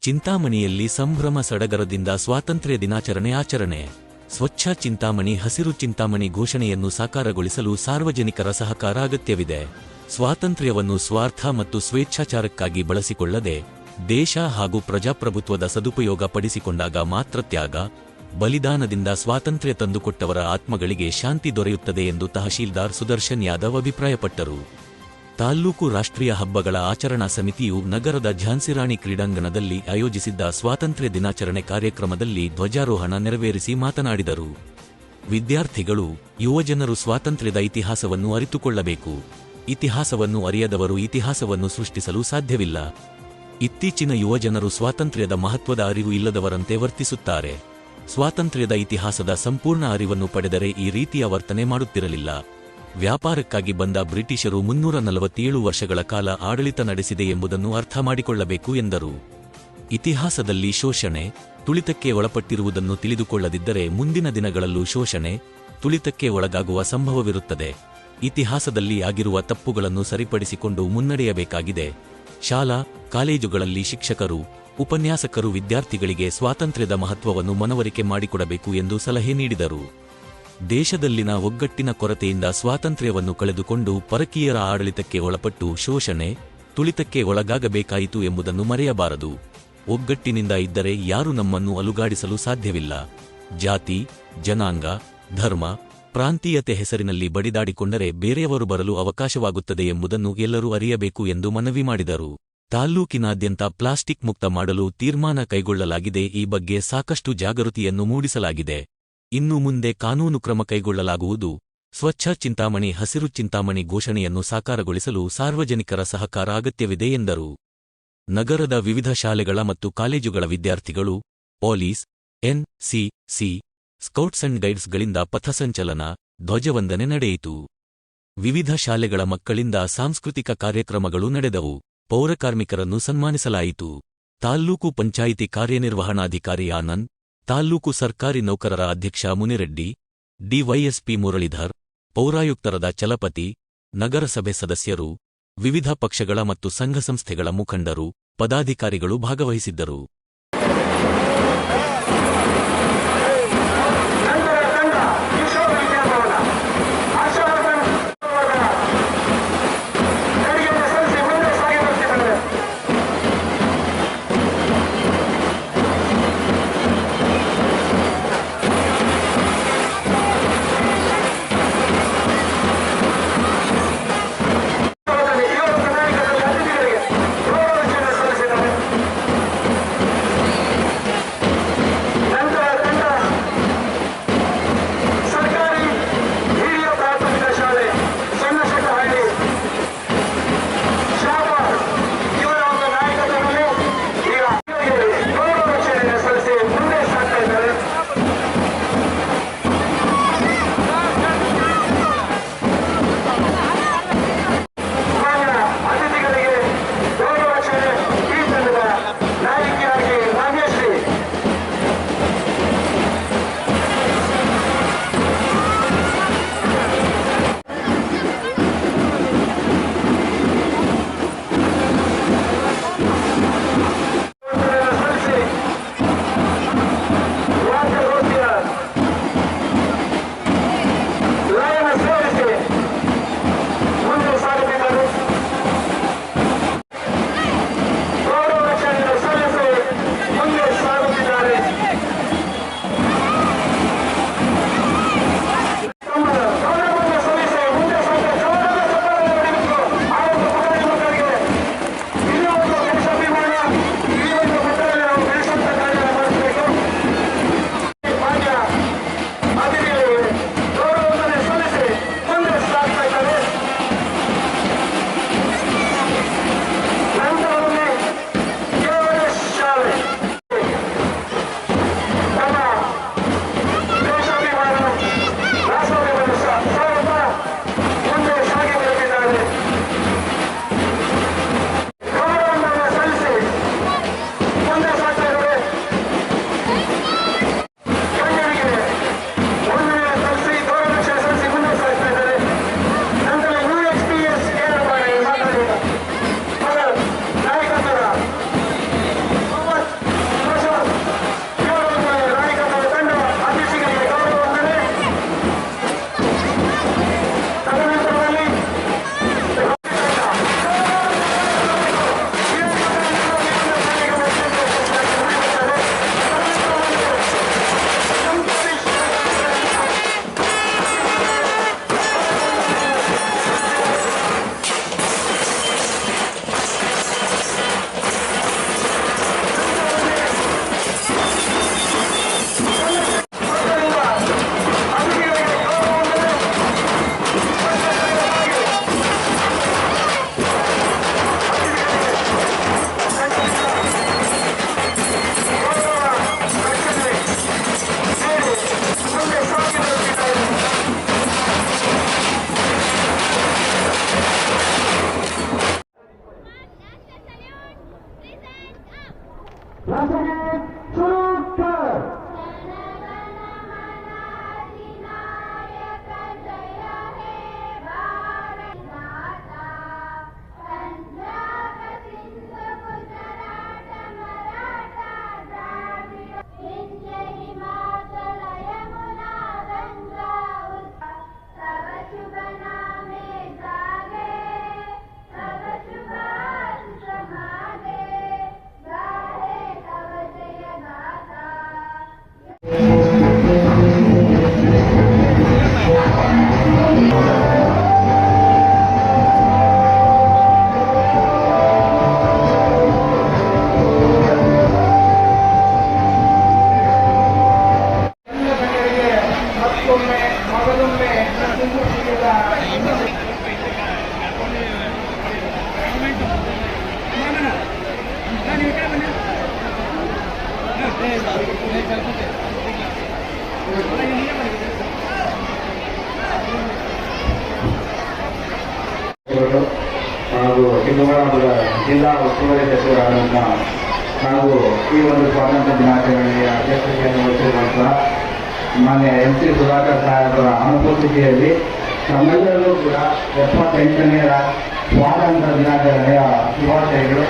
ಚಿಂತಾಮಣಿಯಲ್ಲಿ ಸಂಭ್ರಮ ಸಡಗರದಿಂದ ಸ್ವಾತಂತ್ರ್ಯ ದಿನಾಚರಣೆ ಆಚರಣೆ. ಸ್ವಚ್ಛ ಚಿಂತಾಮಣಿ ಹಸಿರು ಚಿಂತಾಮಣಿ ಘೋಷಣೆಯನ್ನು ಸಾಕಾರಗೊಳಿಸಲು ಸಾರ್ವಜನಿಕರ ಸಹಕಾರ ಅಗತ್ಯವಿದೆ. ಸ್ವಾತಂತ್ರ್ಯವನ್ನು ಸ್ವಾರ್ಥ ಮತ್ತು ಸ್ವೇಚ್ಛಾಚಾರಕ್ಕಾಗಿ ಬಳಸಿಕೊಳ್ಳದೆ ದೇಶ ಹಾಗೂ ಪ್ರಜಾಪ್ರಭುತ್ವದ ಸದುಪಯೋಗ ಪಡಿಸಿಕೊಂಡಾಗ ಮಾತ್ರ ತ್ಯಾಗ, ಬಲಿದಾನದಿಂದ ಸ್ವಾತಂತ್ರ್ಯ ತಂದುಕೊಟ್ಟವರ ಆತ್ಮಗಳಿಗೆ ಶಾಂತಿ ದೊರೆಯುತ್ತದೆ ಎಂದು ತಹಶೀಲ್ದಾರ್ ಸುದರ್ಶನ್ ಯಾದವ್ ಅಭಿಪ್ರಾಯಪಟ್ಟರು. ತಾಲ್ಲೂಕು ರಾಷ್ಟ್ರೀಯ ಹಬ್ಬಗಳ ಆಚರಣಾ ಸಮಿತಿಯು ನಗರದ ಝಾನ್ಸಿರಾಣಿ ಕ್ರೀಡಾಂಗಣದಲ್ಲಿ ಆಯೋಜಿಸಿದ್ದ ಸ್ವಾತಂತ್ರ್ಯ ದಿನಾಚರಣೆ ಕಾರ್ಯಕ್ರಮದಲ್ಲಿ ಧ್ವಜಾರೋಹಣ ನೆರವೇರಿಸಿ ಮಾತನಾಡಿದರು. ವಿದ್ಯಾರ್ಥಿಗಳು, ಯುವಜನರು ಸ್ವಾತಂತ್ರ್ಯದ ಇತಿಹಾಸವನ್ನು ಅರಿತುಕೊಳ್ಳಬೇಕು. ಇತಿಹಾಸವನ್ನು ಅರಿಯದವರು ಇತಿಹಾಸವನ್ನು ಸೃಷ್ಟಿಸಲು ಸಾಧ್ಯವಿಲ್ಲ. ಇತ್ತೀಚಿನ ಯುವಜನರು ಸ್ವಾತಂತ್ರ್ಯದ ಮಹತ್ವದ ಅರಿವು ಇಲ್ಲದವರಂತೆ ವರ್ತಿಸುತ್ತಾರೆ. ಸ್ವಾತಂತ್ರ್ಯದ ಇತಿಹಾಸದ ಸಂಪೂರ್ಣ ಅರಿವನ್ನು ಪಡೆದರೆ ಈ ರೀತಿಯ ವರ್ತನೆ ಮಾಡುತ್ತಿರಲಿಲ್ಲ. ವ್ಯಾಪಾರಕ್ಕಾಗಿ ಬಂದ ಬ್ರಿಟಿಷರು 347 ವರ್ಷಗಳ ಕಾಲ ಆಡಳಿತ ನಡೆಸಿದೆ ಎಂಬುದನ್ನು ಅರ್ಥ ಮಾಡಿಕೊಳ್ಳಬೇಕು ಎಂದರು. ಇತಿಹಾಸದಲ್ಲಿ ಶೋಷಣೆ, ತುಳಿತಕ್ಕೆ ಒಳಪಟ್ಟಿರುವುದನ್ನು ತಿಳಿದುಕೊಳ್ಳದಿದ್ದರೆ ಮುಂದಿನ ದಿನಗಳಲ್ಲೂ ಶೋಷಣೆ, ತುಳಿತಕ್ಕೆ ಒಳಗಾಗುವ ಸಂಭವವಿರುತ್ತದೆ. ಇತಿಹಾಸದಲ್ಲಿ ಆಗಿರುವ ತಪ್ಪುಗಳನ್ನು ಸರಿಪಡಿಸಿಕೊಂಡು ಮುನ್ನಡೆಯಬೇಕಾಗಿದೆ. ಶಾಲಾ, ಕಾಲೇಜುಗಳಲ್ಲಿ ಶಿಕ್ಷಕರು, ಉಪನ್ಯಾಸಕರು ವಿದ್ಯಾರ್ಥಿಗಳಿಗೆ ಸ್ವಾತಂತ್ರ್ಯದ ಮಹತ್ವವನ್ನು ಮನವರಿಕೆ ಮಾಡಿಕೊಡಬೇಕು ಎಂದು ಸಲಹೆ ನೀಡಿದರು. ದೇಶದಲ್ಲಿನ ಒಗ್ಗಟ್ಟಿನ ಕೊರತೆಯಿಂದ ಸ್ವಾತಂತ್ರ್ಯವನ್ನು ಕಳೆದುಕೊಂಡು ಪರಕೀಯರ ಆಡಳಿತಕ್ಕೆ ಒಳಪಟ್ಟು ಶೋಷಣೆ, ತುಳಿತಕ್ಕೆ ಒಳಗಾಗಬೇಕಾಯಿತು ಎಂಬುದನ್ನು ಮರೆಯಬಾರದು. ಒಗ್ಗಟ್ಟಿನಿಂದ ಇದ್ದರೆ ಯಾರೂ ನಮ್ಮನ್ನು ಅಲುಗಾಡಿಸಲು ಸಾಧ್ಯವಿಲ್ಲ. ಜಾತಿ, ಜನಾಂಗ, ಧರ್ಮ, ಪ್ರಾಂತೀಯತೆ ಹೆಸರಿನಲ್ಲಿ ಬಡಿದಾಡಿಕೊಂಡರೆ ಬೇರೆಯವರು ಬರಲು ಅವಕಾಶವಾಗುತ್ತದೆ ಎಂಬುದನ್ನು ಎಲ್ಲರೂ ಅರಿಯಬೇಕು ಎಂದು ಮನವಿ ಮಾಡಿದರು. ತಾಲ್ಲೂಕಿನಾದ್ಯಂತ ಪ್ಲಾಸ್ಟಿಕ್ ಮುಕ್ತ ಮಾಡಲು ತೀರ್ಮಾನ ಕೈಗೊಳ್ಳಲಾಗಿದೆ. ಈ ಬಗ್ಗೆ ಸಾಕಷ್ಟು ಜಾಗೃತಿಯನ್ನು ಮೂಡಿಸಲಾಗಿದೆ. ಇನ್ನು ಮುಂದೆ ಕಾನೂನು ಕ್ರಮ ಕೈಗೊಳ್ಳಲಾಗುವುದು. ಸ್ವಚ್ಛ ಚಿಂತಾಮಣಿ ಹಸಿರು ಚಿಂತಾಮಣಿ ಘೋಷಣೆಯನ್ನು ಸಾಕಾರಗೊಳಿಸಲು ಸಾರ್ವಜನಿಕರ ಸಹಕಾರ ಅಗತ್ಯವಿದೆ ಎಂದರು. ನಗರದ ವಿವಿಧ ಶಾಲೆಗಳ ಮತ್ತು ಕಾಲೇಜುಗಳ ವಿದ್ಯಾರ್ಥಿಗಳು, ಪೊಲೀಸ್, ಎನ್.ಸಿ.ಸಿ, ಸ್ಕೌಟ್ಸ್ ಅಂಡ್ ಗೈಡ್ಸ್ಗಳಿಂದ ಪಥಸಂಚಲನ, ಧ್ವಜವಂದನೆ ನಡೆಯಿತು. ವಿವಿಧ ಶಾಲೆಗಳ ಮಕ್ಕಳಿಂದ ಸಾಂಸ್ಕೃತಿಕ ಕಾರ್ಯಕ್ರಮಗಳು ನಡೆದವು. ಪೌರಕಾರ್ಮಿಕರನ್ನು ಸನ್ಮಾನಿಸಲಾಯಿತು. ತಾಲ್ಲೂಕು ಪಂಚಾಯಿತಿ ಕಾರ್ಯನಿರ್ವಹಣಾಧಿಕಾರಿ ಆನಂದ್, ತಾಲ್ಲೂಕು ಸರ್ಕಾರಿ ನೌಕರರ ಅಧ್ಯಕ್ಷ ಮುನಿರೆಡ್ಡಿ, ಡಿವೈಎಸ್ಪಿ ಮುರಳೀಧರ್, ಪೌರಾಯುಕ್ತರಾದ ಚಲಪತಿ, ನಗರಸಭೆ ಸದಸ್ಯರು, ವಿವಿಧ ಪಕ್ಷಗಳ ಮತ್ತು ಸಂಘ ಸಂಸ್ಥೆಗಳ ಮುಖಂಡರು, ಪದಾಧಿಕಾರಿಗಳು ಭಾಗವಹಿಸಿದ್ದರು. ಹಾಗೂ ಚಿಕ್ಕಬಳ್ಳಾಪುರ ಜಿಲ್ಲಾ ಉಸ್ತುವಾರಿ ಸಚಿವರಾದಂಥ ಹಾಗೂ ಈ ಒಂದು ಸ್ವಾತಂತ್ರ್ಯ ದಿನಾಚರಣೆಯ ಅಧ್ಯಕ್ಷತೆಯನ್ನು ವಹಿಸಿರುವಂತಹ ಮಾನ್ಯ MC ಸುಧಾಕರ್ ಸಾಹೇಬರ ಅನುಪಸ್ಥಿತಿಯಲ್ಲಿ ತಮ್ಮೆಲ್ಲರಿಗೂ ಕೂಡ 78ನೇ ಸ್ವಾತಂತ್ರ್ಯ ದಿನಾಚರಣೆಯ ಶುಭಾಶಯಗಳು.